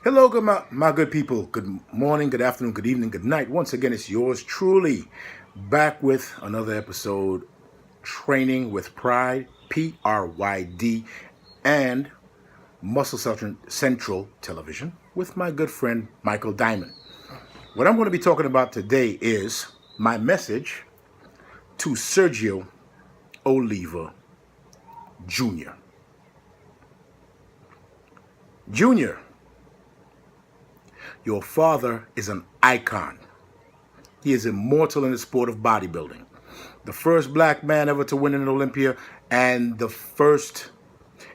Hello, my good people. Good morning, good afternoon, good evening, good night. Once again, it's yours truly back with another episode, Training with Pride, PRYD, and Muscle Central Television with my good friend Michael Diamond. What I'm going to be talking about today is my message to Sergio Oliva Jr. Junior, your father is an icon. He is immortal in the sport of bodybuilding. The first black man ever to win an Olympia and the first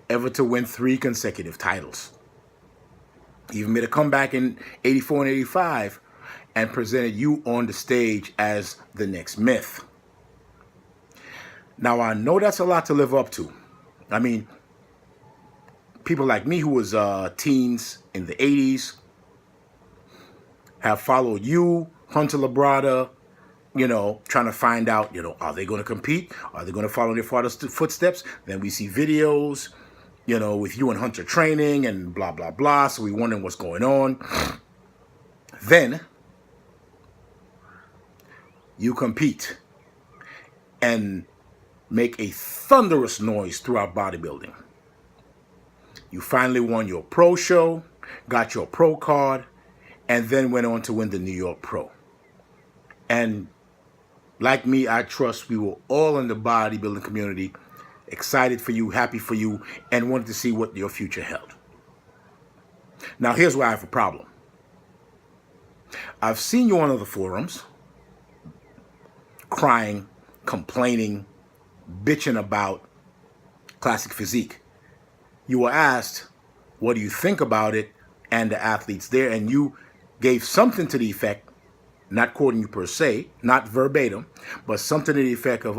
ever to win 3 consecutive titles. He even made a comeback in 84 and 85 and presented you on the stage as the next myth. Now, I know that's a lot to live up to. I mean, people like me who was teens in the 80s have followed you, Hunter Labrada, trying to find out, are they going to compete? Are they going to follow their father's footsteps? Then we see videos, with you and Hunter training and blah, blah, blah. So we wondering what's going on. Then you compete and make a thunderous noise throughout bodybuilding. You finally won your pro show, got your pro card, and then went on to win the New York Pro. And like me, I trust we were all in the bodybuilding community excited for you, happy for you, and wanted to see what your future held. Now, here's where I have a problem. I've seen you on other forums crying, complaining, bitching about classic physique. You were asked, what do you think about it and the athletes there? And you gave something to the effect, not quoting you per se, not verbatim, but something to the effect of,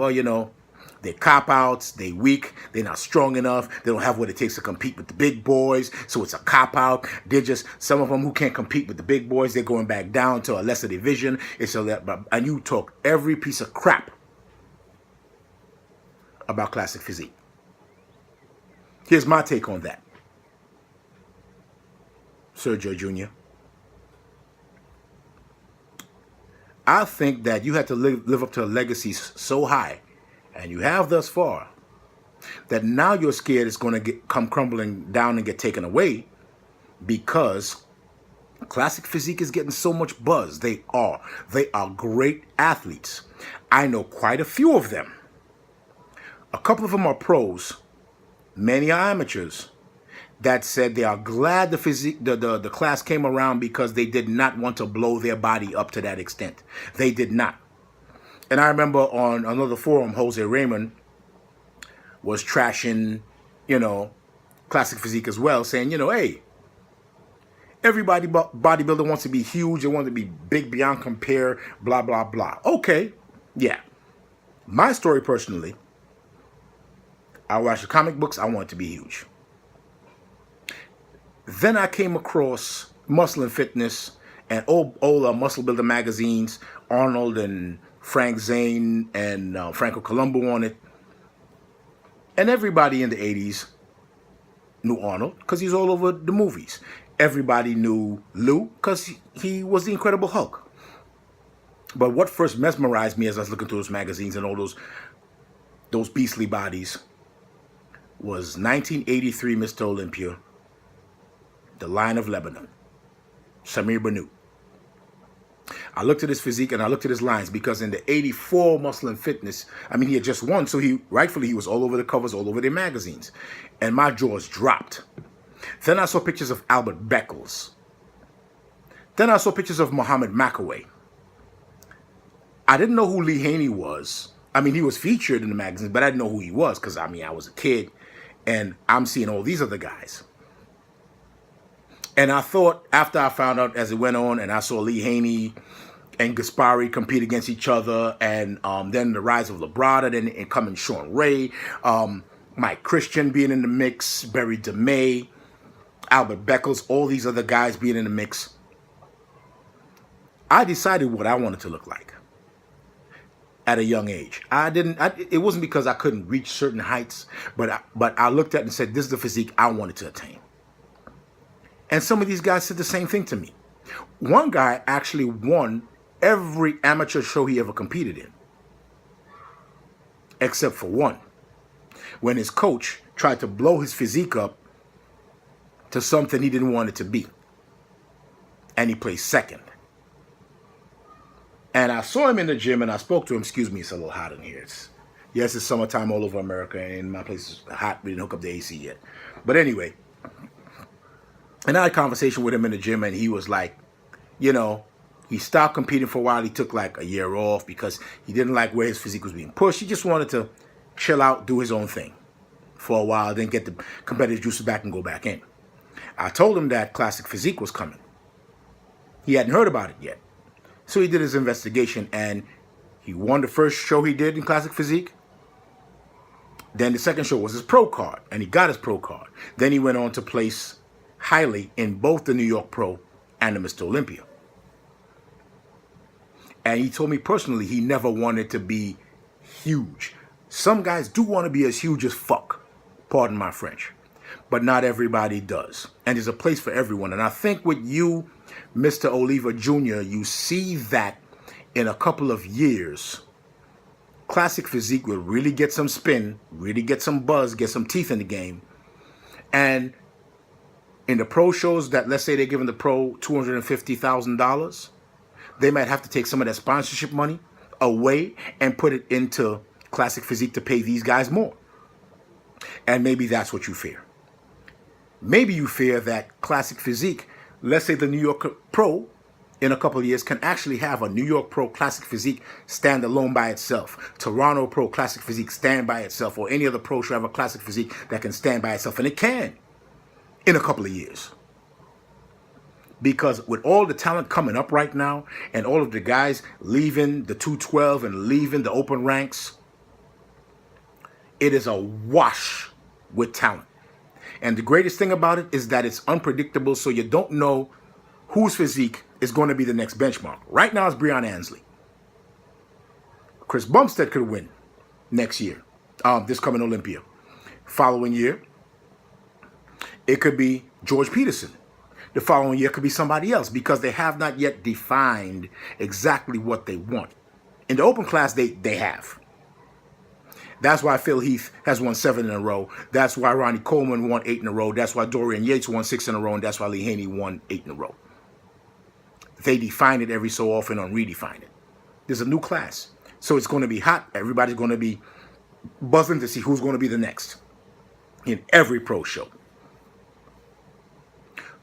they're cop-outs, they're weak, they're not strong enough, they don't have what it takes to compete with the big boys, so it's a cop-out. They're just, some of them who can't compete with the big boys, they're going back down to a lesser division. And you talk every piece of crap about classic physique. Here's my take on that. Sergio Jr. I think that you had to live up to a legacy so high, and you have thus far, that now you're scared it's going to come crumbling down and get taken away because classic physique is getting so much buzz. They are great athletes. I know quite a few of them. A couple of them are pros. Many are amateurs that said they are glad the class came around because they did not want to blow their body up to that extent. They did not. And I remember on another forum, Jose Raymond was trashing, classic physique as well, saying, hey, everybody bodybuilder wants to be huge. They want to be big beyond compare, blah, blah, blah. Okay, yeah. My story personally, I watched the comic books. I wanted to be huge. Then I came across Muscle and Fitness and old muscle builder magazines, Arnold and Frank Zane and Franco Columbu on it. And everybody in the 80s knew Arnold because he's all over the movies. Everybody knew Lou because he was the Incredible Hulk. But what first mesmerized me as I was looking through those magazines and all those beastly bodies was 1983 Mr. Olympia, the Lion of Lebanon, Samir Bannout. I looked at his physique and I looked at his lines because in the 84 Muscle and Fitness, he had just won, so he was all over the covers, all over their magazines. And my jaws dropped. Then I saw pictures of Albert Beckles. Then I saw pictures of Muhammad Makaway. I didn't know who Lee Haney was. He was featured in the magazines, but I didn't know who he was because, I was a kid and I'm seeing all these other guys. And I thought, after I found out as it went on, and I saw Lee Haney and Gaspari compete against each other, and then the rise of Labrada, then coming Sean Ray, Mike Christian being in the mix, Barry DeMay, Albert Beckles, all these other guys being in the mix, I decided what I wanted to look like at a young age. It wasn't because I couldn't reach certain heights, but I looked at it and said, this is the physique I wanted to attain. And some of these guys said the same thing to me. One guy actually won every amateur show he ever competed in, except for one, when his coach tried to blow his physique up to something he didn't want it to be. And he placed second. And I saw him in the gym and I spoke to him. Excuse me, it's a little hot in here. Yes, it's summertime all over America and my place is hot. We didn't hook up the AC yet. But anyway, and I had a conversation with him in the gym and he was like, you know, he stopped competing for a while. He took like a year off because he didn't like where his physique was being pushed. He just wanted to chill out, do his own thing for a while, then get the competitive juices back and go back in. I told him that Classic Physique was coming. He hadn't heard about it yet. So he did his investigation and he won the first show he did in Classic Physique. Then the second show was his pro card and he got his pro card. Then he went on to place highly in both the New York Pro and the Mr. Olympia. And he told me personally he never wanted to be huge. Some guys do want to be as huge as fuck. Pardon my French. But not everybody does. And there's a place for everyone. And I think with you, Mr. Oliva Jr., you see that in a couple of years, Classic Physique will really get some spin, really get some buzz, get some teeth in the game. And in the pro shows that, let's say they're giving the pro $250,000, they might have to take some of that sponsorship money away and put it into Classic Physique to pay these guys more. And maybe that's what you fear. Maybe you fear that Classic Physique, let's say the New York Pro, in a couple of years, can actually have a New York Pro Classic Physique stand alone by itself. Toronto Pro Classic Physique stand by itself. Or any other pro should have a Classic Physique that can stand by itself. And it can in a couple of years. Because with all the talent coming up right now and all of the guys leaving the 212 and leaving the open ranks, it is a wash with talent. And the greatest thing about it is that it's unpredictable, so you don't know whose physique is going to be the next benchmark. Right now it's Breon Ansley. Chris Bumstead could win next year, this coming Olympia. Following year, it could be George Peterson. The following year could be somebody else because they have not yet defined exactly what they want. In the open class, they have. That's why Phil Heath has won 7 in a row. That's why Ronnie Coleman won 8 in a row. That's why Dorian Yates won 6 in a row. And that's why Lee Haney won 8 in a row. They define it every so often and redefine it. There's a new class. So it's going to be hot. Everybody's going to be buzzing to see who's going to be the next in every pro show.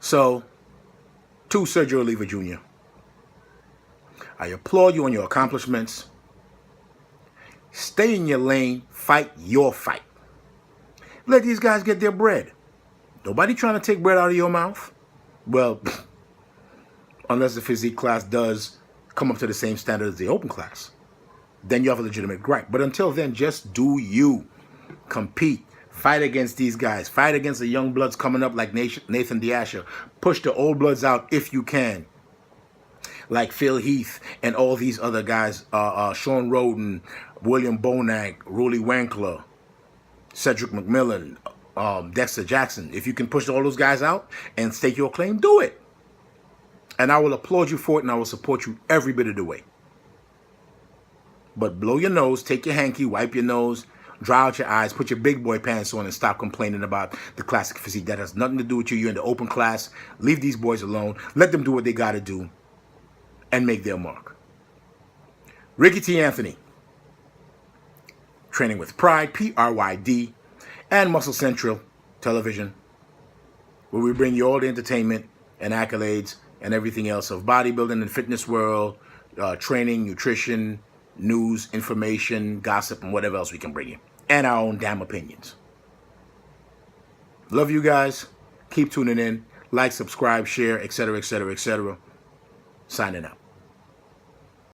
So, to Sergio Oliva Jr., I applaud you on your accomplishments. Stay in your lane. Fight your fight. Let these guys get their bread. Nobody trying to take bread out of your mouth. Well, unless the physique class does come up to the same standard as the open class. Then you have a legitimate gripe. But until then, just do you. Compete. Fight against these guys. Fight against the young bloods coming up like Nathan D'Asher. Push the old bloods out if you can. Like Phil Heath and all these other guys. Sean Roden, William Bonac, Rolly Wankler, Cedric McMillan, Dexter Jackson. If you can push all those guys out and stake your claim, do it. And I will applaud you for it and I will support you every bit of the way. But blow your nose, take your hanky, wipe your nose, dry out your eyes, put your big boy pants on and stop complaining about the Classic Physique. That has nothing to do with you. You're in the open class. Leave these boys alone. Let them do what they got to do and make their mark. Ricky T. Anthony, Training with Pride, PRYD, and Muscle Central Television, where we bring you all the entertainment and accolades and everything else of bodybuilding and fitness world, training, nutrition, news, information, gossip, and whatever else we can bring you. And our own damn opinions. Love you guys. Keep tuning in. Like, subscribe, share, etc., etc., etc. Signing out.